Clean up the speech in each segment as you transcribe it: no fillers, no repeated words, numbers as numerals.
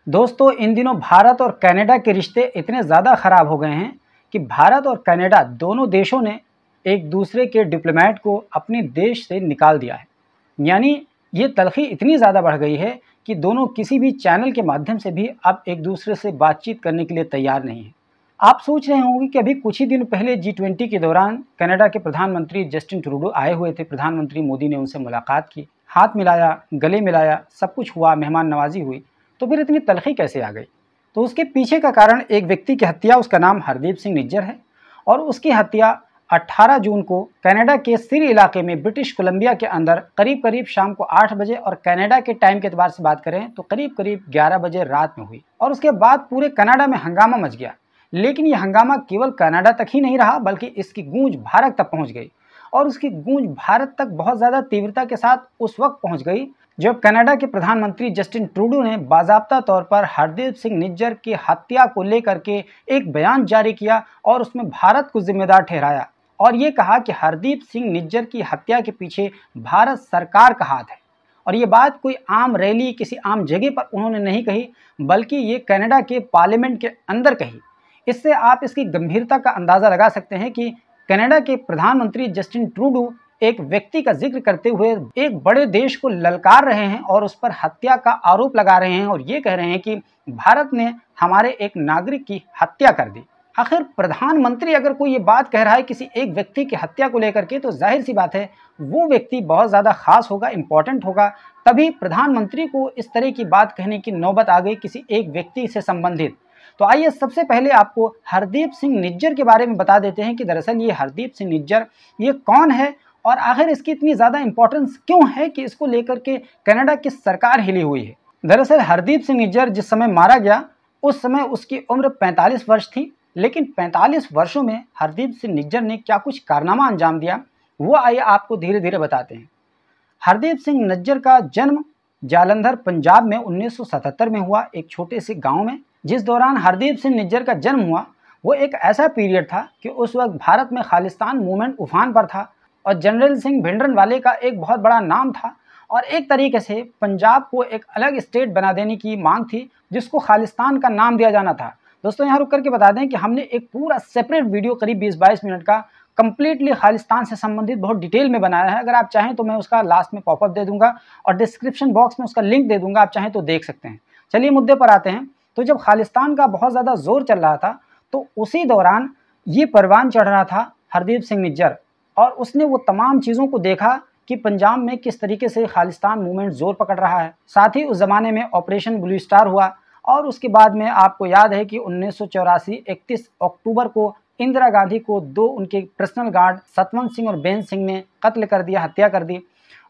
दोस्तों, इन दिनों भारत और कनाडा के रिश्ते इतने ज़्यादा ख़राब हो गए हैं कि भारत और कनाडा दोनों देशों ने एक दूसरे के डिप्लोमेट को अपने देश से निकाल दिया है। यानी ये तलख़ी इतनी ज़्यादा बढ़ गई है कि दोनों किसी भी चैनल के माध्यम से भी अब एक दूसरे से बातचीत करने के लिए तैयार नहीं हैं। आप सोच रहे होंगे कि अभी कुछ ही दिन पहले G20 के दौरान कनाडा के प्रधानमंत्री जस्टिन ट्रूडो आए हुए थे। प्रधानमंत्री मोदी ने उनसे मुलाकात की, हाथ मिलाया, गले मिलाया, सब कुछ हुआ, मेहमान नवाजी हुई। तो फिर इतनी तलख़ी कैसे आ गई? तो उसके पीछे का कारण एक व्यक्ति की हत्या, उसका नाम हरदीप सिंह निज्जर है और उसकी हत्या 18 जून को कनाडा के सिरी इलाके में ब्रिटिश कोलंबिया के अंदर करीब शाम को 8 बजे और कनाडा के टाइम के एतबार से बात करें तो करीब 11 बजे रात में हुई। और उसके बाद पूरे कनाडा में हंगामा मच गया। लेकिन यह हंगामा केवल कनाडा तक ही नहीं रहा, बल्कि इसकी गूंज भारत तक पहुंच गई। और उसकी गूंज भारत तक बहुत ज़्यादा तीव्रता के साथ उस वक्त पहुंच गई जब कनाडा के प्रधानमंत्री जस्टिन ट्रूडो ने बाज़ाब्ता तौर पर हरदीप सिंह निज्जर की हत्या को लेकर के एक बयान जारी किया और उसमें भारत को जिम्मेदार ठहराया और ये कहा कि हरदीप सिंह निज्जर की हत्या के पीछे भारत सरकार का हाथ है। और ये बात कोई आम रैली, किसी आम जगह पर उन्होंने नहीं कही, बल्कि ये कनाडा के पार्लियामेंट के अंदर कही। इससे आप इसकी गंभीरता का अंदाज़ा लगा सकते हैं कि कनाडा के प्रधानमंत्री जस्टिन ट्रूडो एक व्यक्ति का जिक्र करते हुए एक बड़े देश को ललकार रहे हैं और उस पर हत्या का आरोप लगा रहे हैं और ये कह रहे हैं कि भारत ने हमारे एक नागरिक की हत्या कर दी। आखिर प्रधानमंत्री अगर कोई ये बात कह रहा है किसी एक व्यक्ति की हत्या को लेकर के, तो जाहिर सी बात है वो व्यक्ति बहुत ज़्यादा खास होगा, इंपॉर्टेंट होगा, तभी प्रधानमंत्री को इस तरह की बात कहने की नौबत आ गई किसी एक व्यक्ति से संबंधित। तो आइए सबसे पहले आपको हरदीप सिंह निज्जर के बारे में बता देते हैं कि दरअसल ये हरदीप सिंह निज्जर ये कौन है और आखिर इसकी इतनी ज़्यादा इंपॉर्टेंस क्यों है कि इसको लेकर के कनाडा की सरकार हिली हुई है। दरअसल हरदीप सिंह निज्जर जिस समय मारा गया उस समय उसकी उम्र 45 वर्ष थी। लेकिन 45 वर्षों में हरदीप सिंह निज्जर ने क्या कुछ कारनामा अंजाम दिया, वो आइए आपको धीरे धीरे बताते हैं। हरदीप सिंह निज्जर का जन्म जालंधर पंजाब में 1977 में हुआ, एक छोटे से गांव में। जिस दौरान हरदीप सिंह निज्जर का जन्म हुआ वो एक ऐसा पीरियड था कि उस वक्त भारत में खालिस्तान मूवमेंट उफान पर था और जनरल सिंह भिंडरनवाले का एक बहुत बड़ा नाम था और एक तरीके से पंजाब को एक अलग स्टेट बना देने की मांग थी जिसको खालिस्तान का नाम दिया जाना था। दोस्तों, यहाँ रुक करके बता दें कि हमने एक पूरा सेपरेट वीडियो करीब 20-22 मिनट का कंप्लीटली खालिस्तान से संबंधित बहुत डिटेल में बनाया है। अगर आप चाहें तो मैं उसका लास्ट में पॉपअप दे दूंगा और डिस्क्रिप्शन बॉक्स में उसका लिंक दे दूंगा, आप चाहें तो देख सकते हैं। चलिए मुद्दे पर आते हैं। तो जब खालिस्तान का बहुत ज़्यादा जोर चल रहा था तो उसी दौरान ये परवान चढ़ रहा था हरदीप सिंह निज्जर और उसने वो तमाम चीज़ों को देखा कि पंजाब में किस तरीके से खालिस्तान मूवमेंट जोर पकड़ रहा है। साथ ही उस ज़माने में ऑपरेशन ब्लू स्टार हुआ और उसके बाद में आपको याद है कि 1984 31 अक्टूबर को इंदिरा गांधी को दो उनके पर्सनल गार्ड सतवंत सिंह और बेन सिंह ने कत्ल कर दिया, हत्या कर दी।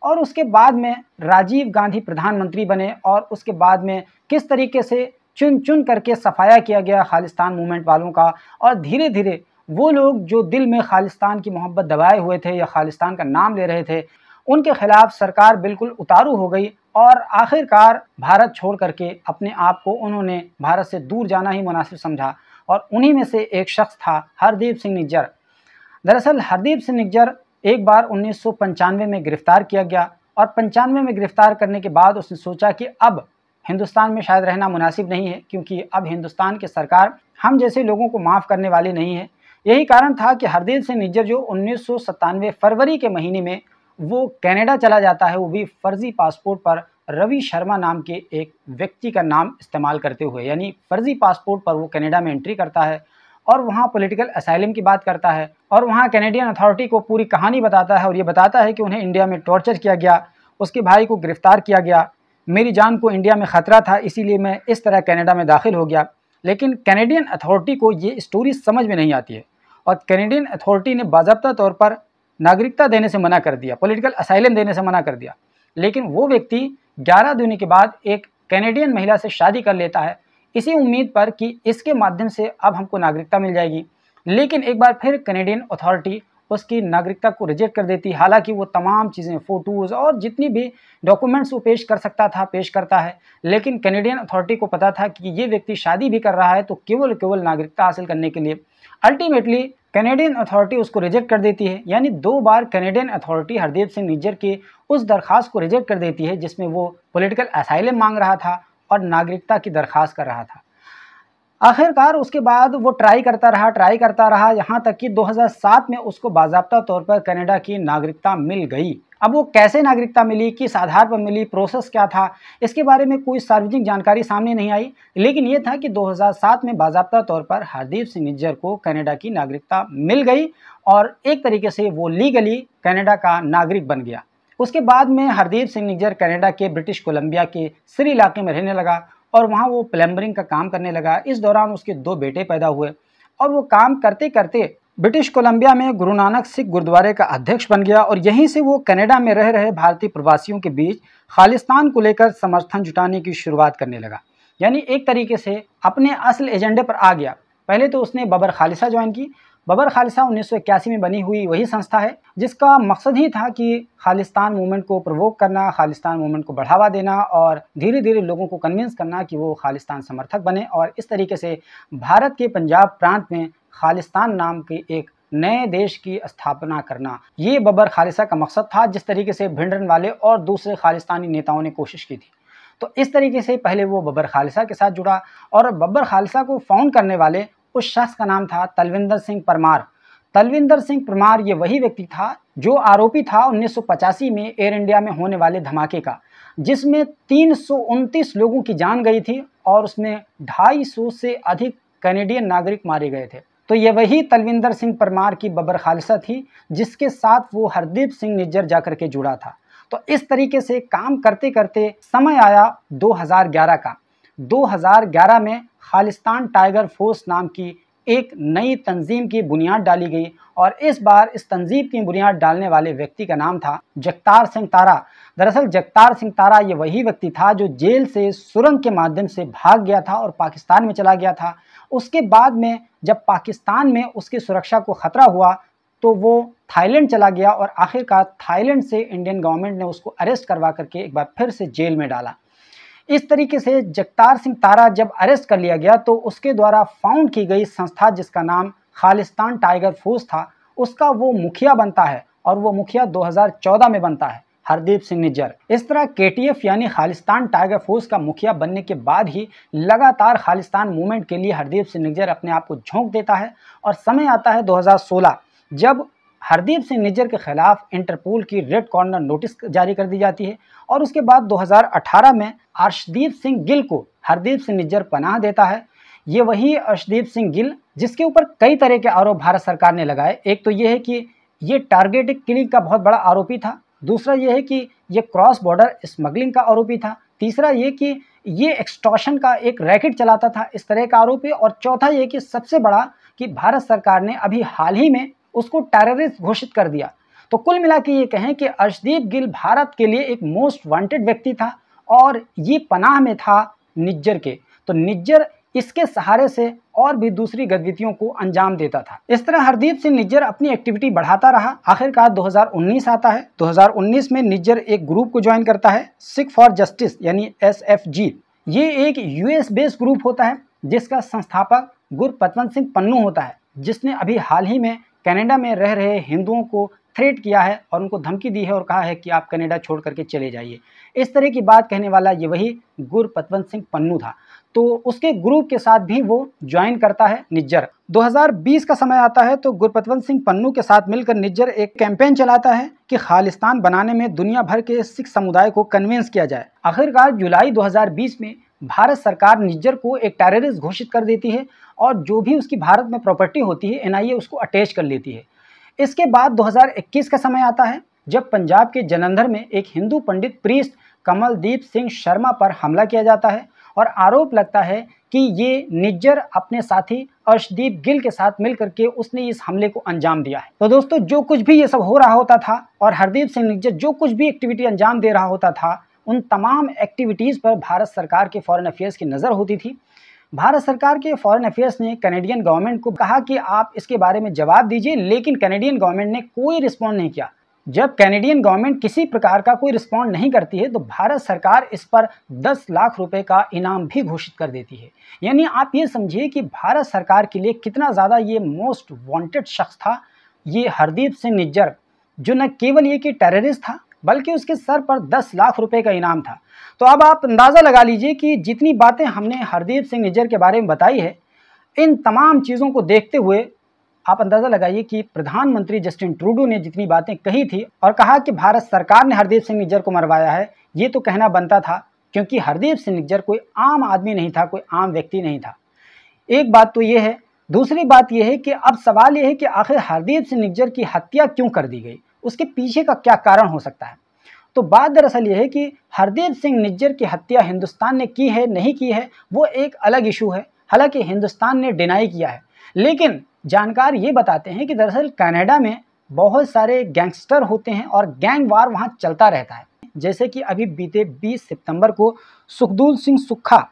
और उसके बाद में राजीव गांधी प्रधानमंत्री बने और उसके बाद में किस तरीके से चुन चुन करके सफाया किया गया खालिस्तान मूवमेंट वालों का और धीरे धीरे वो लोग जो दिल में खालिस्तान की मोहब्बत दबाए हुए थे या खालिस्तान का नाम ले रहे थे उनके खिलाफ सरकार बिल्कुल उतारू हो गई और आखिरकार भारत छोड़ करके अपने आप को उन्होंने भारत से दूर जाना ही मुनासिब समझा और उन्हीं में से एक शख्स था हरदीप सिंह निज्जर। दरअसल हरदीप सिंह निज्जर एक बार 1995 में गिरफ्तार किया गया और 95 में गिरफ्तार करने के बाद उसने सोचा कि अब हिंदुस्तान में शायद रहना मुनासिब नहीं है, क्योंकि अब हिंदुस्तान की सरकार हम जैसे लोगों को माफ़ करने वाली नहीं है। यही कारण था कि हरदीप सिंह निज्जर जो 1997 फरवरी के महीने में वो कनाडा चला जाता है, वो भी फर्जी पासपोर्ट पर रवि शर्मा नाम के एक व्यक्ति का नाम इस्तेमाल करते हुए, यानी फर्जी पासपोर्ट पर वो कनाडा में एंट्री करता है और वहाँ पॉलिटिकल असाइलम की बात करता है और वहाँ कैनेडियन अथॉरिटी को पूरी कहानी बताता है और ये बताता है कि उन्हें इंडिया में टॉर्चर किया गया, उसके भाई को गिरफ्तार किया गया, मेरी जान को इंडिया में ख़तरा था, इसीलिए मैं इस तरह कनाडा में दाखिल हो गया। लेकिन कैनेडियन अथॉरिटी को ये स्टोरी समझ में नहीं आती है और कैनेडियन अथॉरिटी ने बाज़ाब्ता तौर पर नागरिकता देने से मना कर दिया, पॉलिटिकल असाइलम देने से मना कर दिया। लेकिन वो व्यक्ति 11 दिन के बाद एक कैनेडियन महिला से शादी कर लेता है इसी उम्मीद पर कि इसके माध्यम से अब हमको नागरिकता मिल जाएगी। लेकिन एक बार फिर कैनेडियन अथॉरिटी उसकी नागरिकता को रिजेक्ट कर देती। हालांकि वो तमाम चीज़ें, फ़ोटोज़ और जितनी भी डॉक्यूमेंट्स वो पेश कर सकता था पेश करता है, लेकिन कैनेडियन अथॉरिटी को पता था कि ये व्यक्ति शादी भी कर रहा है तो केवल नागरिकता हासिल करने के लिए। अल्टीमेटली कैनेडियन अथॉरिटी उसको रिजेक्ट कर देती है, यानी 2 बार कैनेडियन अथॉरिटी हरदीप सिंह निज्जर की उस दरख्वास्त को रिजेक्ट कर देती है जिसमें वो पॉलिटिकल असाइलम मांग रहा था और नागरिकता की दरख्वास्त कर रहा था। आखिरकार उसके बाद वो ट्राई करता रहा, यहाँ तक कि 2007 में उसको बाज़ाब्ता तौर पर कनाडा की नागरिकता मिल गई। अब वो कैसे नागरिकता मिली, किस आधार पर मिली, प्रोसेस क्या था, इसके बारे में कोई सार्वजनिक जानकारी सामने नहीं आई। लेकिन ये था कि 2007 में बाज़ाब्ता तौर पर हरदीप सिंह निज्जर को कनाडा की नागरिकता मिल गई और एक तरीके से वो लीगली कनाडा का नागरिक बन गया। उसके बाद में हरदीप सिंह निज्जर कनाडा के ब्रिटिश कोलंबिया के सरी इलाके में रहने लगा और वहाँ वो प्लम्बरिंग का काम करने लगा। इस दौरान उसके 2 बेटे पैदा हुए और वो काम करते करते ब्रिटिश कोलंबिया में गुरु नानक सिख गुरुद्वारे का अध्यक्ष बन गया और यहीं से वो कनाडा में रह रहे भारतीय प्रवासियों के बीच खालिस्तान को लेकर समर्थन जुटाने की शुरुआत करने लगा। यानी एक तरीके से अपने असल एजेंडे पर आ गया। पहले तो उसने बबर खालिसा ज्वाइन की। बबर खालिसा 1981 में बनी हुई वही संस्था है जिसका मकसद ही था कि खालिस्तान मूवमेंट को प्रवोक करना, खालिस्तान मूवमेंट को बढ़ावा देना और धीरे धीरे लोगों को कन्विंस करना कि वो खालिस्तान समर्थक बने और इस तरीके से भारत के पंजाब प्रांत में खालिस्तान नाम के एक नए देश की स्थापना करना, ये बबर खालिसा का मकसद था। जिस तरीके से भिंडरनवाले और दूसरे खालिस्तानी नेताओं ने कोशिश की थी। तो इस तरीके से पहले वो बबर खालिसा के साथ जुड़ा और बबर खालिसा को फाउंड करने वाले उस शख्स का नाम था तलविंदर सिंह परमार। तलविंदर सिंह परमार ये वही व्यक्ति था जो आरोपी था 1985 में एयर इंडिया में होने वाले धमाके का, जिसमें 329 लोगों की जान गई थी और उसमें 250 से अधिक कैनेडियन नागरिक मारे गए थे। तो ये वही तलविंदर सिंह परमार की बबर खालिसा थी जिसके साथ वो हरदीप सिंह निज्जर जाकर के जुड़ा था। तो इस तरीके से काम करते करते समय आया 2011 का। 2011 में खालिस्तान टाइगर फोर्स नाम की एक नई तंजीम की बुनियाद डाली गई और इस बार इस तंजीम की बुनियाद डालने वाले व्यक्ति का नाम था जगतार सिंह तारा। दरअसल जगतार सिंह तारा ये वही व्यक्ति था जो जेल से सुरंग के माध्यम से भाग गया था और पाकिस्तान में चला गया था। उसके बाद में जब पाकिस्तान में उसकी सुरक्षा को खतरा हुआ तो वो थाईलैंड चला गया और आखिरकार थाईलैंड से इंडियन गवर्नमेंट ने उसको अरेस्ट करवा करके एक बार फिर से जेल में डाला। इस तरीके से जगतार सिंह तारा जब अरेस्ट कर लिया गया तो उसके द्वारा फाउंड की गई संस्था जिसका नाम खालिस्तान टाइगर फोर्स था, उसका वो मुखिया बनता है और वो मुखिया 2014 में बनता है हरदीप सिंह निज्जर। इस तरह KTF यानी खालिस्तान टाइगर फोर्स का मुखिया बनने के बाद ही लगातार खालिस्तान मूवमेंट के लिए हरदीप सिंह निज्जर अपने आप को झोंक देता है और समय आता है 2016 जब हरदीप सिंह निज्जर के खिलाफ इंटरपोल की रेड कॉर्नर नोटिस जारी कर दी जाती है और उसके बाद 2018 में अर्शदीप सिंह गिल को हरदीप सिंह निज्जर पनाह देता है। ये वही अर्शदीप सिंह गिल जिसके ऊपर कई तरह के आरोप भारत सरकार ने लगाए। एक तो ये है कि ये टारगेटेड किलिंग का बहुत बड़ा आरोपी था, दूसरा ये है कि ये क्रॉस बॉर्डर स्मगलिंग का आरोपी था, तीसरा ये कि ये एक्सटॉर्शन का एक रैकेट चलाता था, इस तरह का आरोपी, और चौथा ये कि सबसे बड़ा कि भारत सरकार ने अभी हाल ही में उसको टेररिस्ट घोषित कर दिया। तो कुल मिला के ये कहें कि अर्शदीप गिल भारत के लिए एक मोस्ट वांटेड व्यक्ति था और ये पनाह में था निज्जर के। तो निज्जर इसके सहारे से और भी दूसरी गतिविधियों को अंजाम देता था। इस तरह हरदीप सिंह निज्जर अपनी एक्टिविटी बढ़ाता रहा। आखिरकार 2019 आता है। 2019 में निज्जर एक ग्रुप को ज्वाइन करता है, सिख फॉर जस्टिस यानी SFG। ये एक US बेस्ड ग्रुप होता है जिसका संस्थापक गुरपतवंत सिंह पन्नू होता है, जिसने अभी हाल ही में कनाडा में रह रहे हिंदुओं को थ्रेट किया है और उनको धमकी दी है और कहा है कि आप कनाडा छोड़ करके चले जाइए। इस तरह की बात कहने वाला ये वही गुरपतवंत सिंह पन्नू था। तो उसके ग्रुप के साथ भी वो ज्वाइन करता है निज्जर। 2020 का समय आता है तो गुरपतवंत सिंह पन्नू के साथ मिलकर निज्जर एक कैंपेन चलाता है कि खालिस्तान बनाने में दुनिया भर के सिख समुदाय को कन्विंस किया जाए। आखिरकार जुलाई 2020 में भारत सरकार निज्जर को एक टेररिस्ट घोषित कर देती है और जो भी उसकी भारत में प्रॉपर्टी होती है NIA उसको अटैच कर लेती है। इसके बाद 2021 का समय आता है जब पंजाब के जलंधर में एक हिंदू पंडित प्रीस्ट कमलदीप सिंह शर्मा पर हमला किया जाता है और आरोप लगता है कि ये निज्जर अपने साथी अर्शदीप गिल के साथ मिलकर के उसने इस हमले को अंजाम दिया है। तो दोस्तों, जो कुछ भी ये सब हो रहा होता था और हरदीप सिंह निज्जर जो कुछ भी एक्टिविटी अंजाम दे रहा होता था, उन तमाम एक्टिविटीज़ पर भारत सरकार के फॉरेन अफेयर्स की नज़र होती थी। भारत सरकार के फॉरेन अफेयर्स ने कैनेडियन गवर्नमेंट को कहा कि आप इसके बारे में जवाब दीजिए, लेकिन कैनेडियन गवर्नमेंट ने कोई रिस्पॉन्ड नहीं किया। जब कैनेडियन गवर्नमेंट किसी प्रकार का कोई रिस्पॉन्ड नहीं करती है तो भारत सरकार इस पर 10 लाख रुपए का इनाम भी घोषित कर देती है। यानी आप ये समझिए कि भारत सरकार के लिए कितना ज़्यादा ये मोस्ट वांटेड शख्स था ये हरदीप सिंह निज्जर, जो न केवल ये कि टेररिस्ट था, बल्कि उसके सर पर 10 लाख रुपए का इनाम था। तो अब आप अंदाज़ा लगा लीजिए कि जितनी बातें हमने हरदीप सिंह निज्जर के बारे में बताई है, इन तमाम चीज़ों को देखते हुए आप अंदाज़ा लगाइए कि प्रधानमंत्री जस्टिन ट्रूडो ने जितनी बातें कही थी और कहा कि भारत सरकार ने हरदीप सिंह निज्जर को मरवाया है, ये तो कहना बनता था, क्योंकि हरदीप सिंह निज्जर कोई आम आदमी नहीं था, कोई आम व्यक्ति नहीं था। एक बात तो ये है। दूसरी बात ये है कि अब सवाल ये है कि आखिर हरदीप सिंह निज्जर की हत्या क्यों कर दी गई, उसके पीछे का क्या कारण हो सकता है। तो बात दरअसल ये है कि हरदीप सिंह निज्जर की हत्या हिंदुस्तान ने की है नहीं की है, वो एक अलग इशू है। हालांकि हिंदुस्तान ने डिनाई किया है, लेकिन जानकार ये बताते हैं कि दरअसल कनाडा में बहुत सारे गैंगस्टर होते हैं और गैंग वार वहाँ चलता रहता है। जैसे कि अभी बीते 20 सितंबर को सुखदूल सिंह सुक्खा,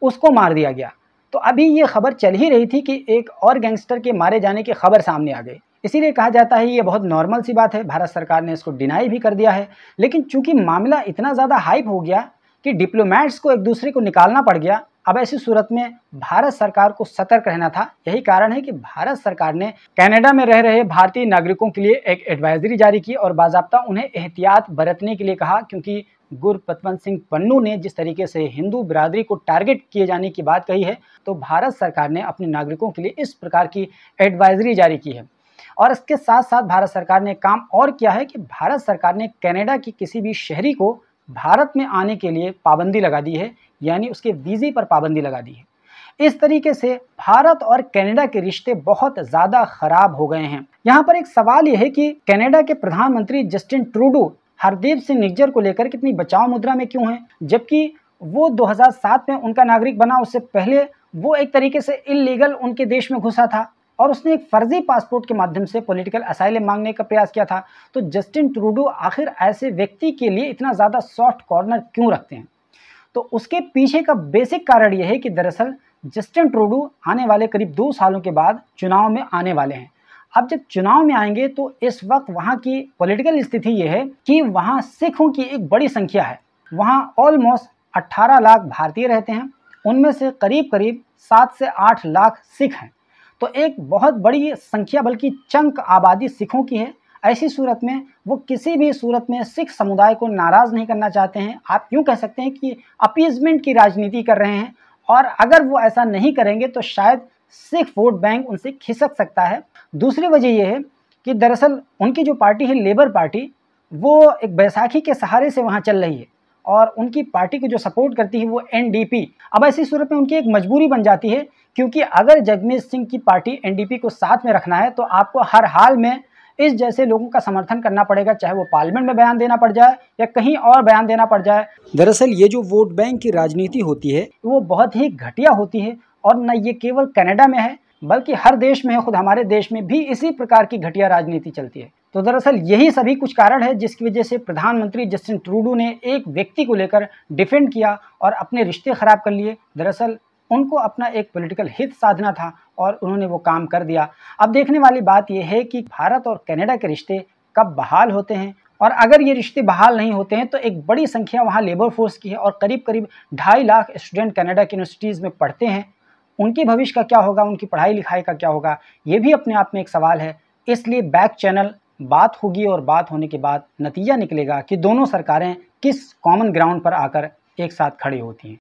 उसको मार दिया गया। तो अभी ये खबर चल ही रही थी कि एक और गैंगस्टर के मारे जाने की खबर सामने आ गई। इसीलिए कहा जाता है ये बहुत नॉर्मल सी बात है, भारत सरकार ने इसको डिनाई भी कर दिया है। लेकिन चूंकि मामला इतना ज़्यादा हाइप हो गया कि डिप्लोमेट्स को एक दूसरे को निकालना पड़ गया, अब ऐसी सूरत में भारत सरकार को सतर्क रहना था। यही कारण है कि भारत सरकार ने कनाडा में रह रहे भारतीय नागरिकों के लिए एक एडवाइजरी जारी की और बाज़ाब्ता उन्हें एहतियात बरतने के लिए कहा, क्योंकि गुरपतवंत सिंह पन्नू ने जिस तरीके से हिंदू बिरादरी को टारगेट किए जाने की बात कही है, तो भारत सरकार ने अपने नागरिकों के लिए इस प्रकार की एडवाइजरी जारी की है। और इसके साथ साथ भारत सरकार ने काम और किया है कि भारत सरकार ने कनाडा की किसी भी शहरी को भारत में आने के लिए पाबंदी लगा दी है, यानी उसके वीज़े पर पाबंदी लगा दी है। इस तरीके से भारत और कनाडा के रिश्ते बहुत ज़्यादा खराब हो गए हैं। यहाँ पर एक सवाल यह है कि कनाडा के प्रधानमंत्री जस्टिन ट्रूडो हरदीप सिंह निज्जर को लेकर कितनी बचाव मुद्रा में क्यों हैं, जबकि वो 2007 में उनका नागरिक बना, उससे पहले वो एक तरीके से इल्लीगल उनके देश में घुसा था और उसने एक फर्जी पासपोर्ट के माध्यम से पॉलिटिकल असाइलम मांगने का प्रयास किया था। तो जस्टिन ट्रूडो आखिर ऐसे व्यक्ति के लिए इतना ज़्यादा सॉफ्ट कॉर्नर क्यों रखते हैं? तो उसके पीछे का बेसिक कारण यह है कि दरअसल जस्टिन ट्रूडो आने वाले करीब 2 सालों के बाद चुनाव में आने वाले हैं। अब जब चुनाव में आएंगे तो इस वक्त वहाँ की पॉलिटिकल स्थिति यह है कि वहाँ सिखों की एक बड़ी संख्या है। वहाँ ऑलमोस्ट 18 लाख भारतीय रहते हैं, उनमें से करीब करीब 7 से 8 लाख सिख हैं। तो एक बहुत बड़ी संख्या, बल्कि चंक आबादी सिखों की है। ऐसी सूरत में वो किसी भी सूरत में सिख समुदाय को नाराज़ नहीं करना चाहते हैं। आप यूँ कह सकते हैं कि अपीज़मेंट की राजनीति कर रहे हैं, और अगर वो ऐसा नहीं करेंगे तो शायद सिख वोट बैंक उनसे खिसक सकता है। दूसरी वजह यह है कि दरअसल उनकी जो पार्टी है लेबर पार्टी, वो एक बैसाखी के सहारे से वहाँ चल रही है और उनकी पार्टी को जो सपोर्ट करती है वो एनडीपी। अब ऐसी सूरत में उनकी एक मजबूरी बन जाती है, क्योंकि अगर जगमीत सिंह की पार्टी एनडीपी को साथ में रखना है तो आपको हर हाल में इस जैसे लोगों का समर्थन करना पड़ेगा, चाहे वो पार्लियामेंट में बयान देना पड़ जाए या कहीं और बयान देना पड़ जाए। दरअसल ये जो वोट बैंक की राजनीति होती है वो बहुत ही घटिया होती है, और न ये केवल कनाडा में है बल्कि हर देश में है। खुद हमारे देश में भी इसी प्रकार की घटिया राजनीति चलती है। तो दरअसल यही सभी कुछ कारण है जिसकी वजह से प्रधानमंत्री जस्टिन ट्रूडो ने एक व्यक्ति को लेकर डिफेंड किया और अपने रिश्ते खराब कर लिए। दरअसल उनको अपना एक पॉलिटिकल हित साधना था और उन्होंने वो काम कर दिया। अब देखने वाली बात यह है कि भारत और कनाडा के रिश्ते कब बहाल होते हैं, और अगर ये रिश्ते बहाल नहीं होते हैं तो एक बड़ी संख्या वहाँ लेबर फोर्स की है और करीब करीब 2.5 लाख स्टूडेंट कनाडा की यूनिवर्सिटीज़ में पढ़ते हैं। उनके भविष्य का क्या होगा, उनकी पढ़ाई लिखाई का क्या होगा, ये भी अपने आप में एक सवाल है। इसलिए बैक चैनल बात होगी और बात होने के बाद नतीजा निकलेगा कि दोनों सरकारें किस कॉमन ग्राउंड पर आकर एक साथ खड़ी होती हैं।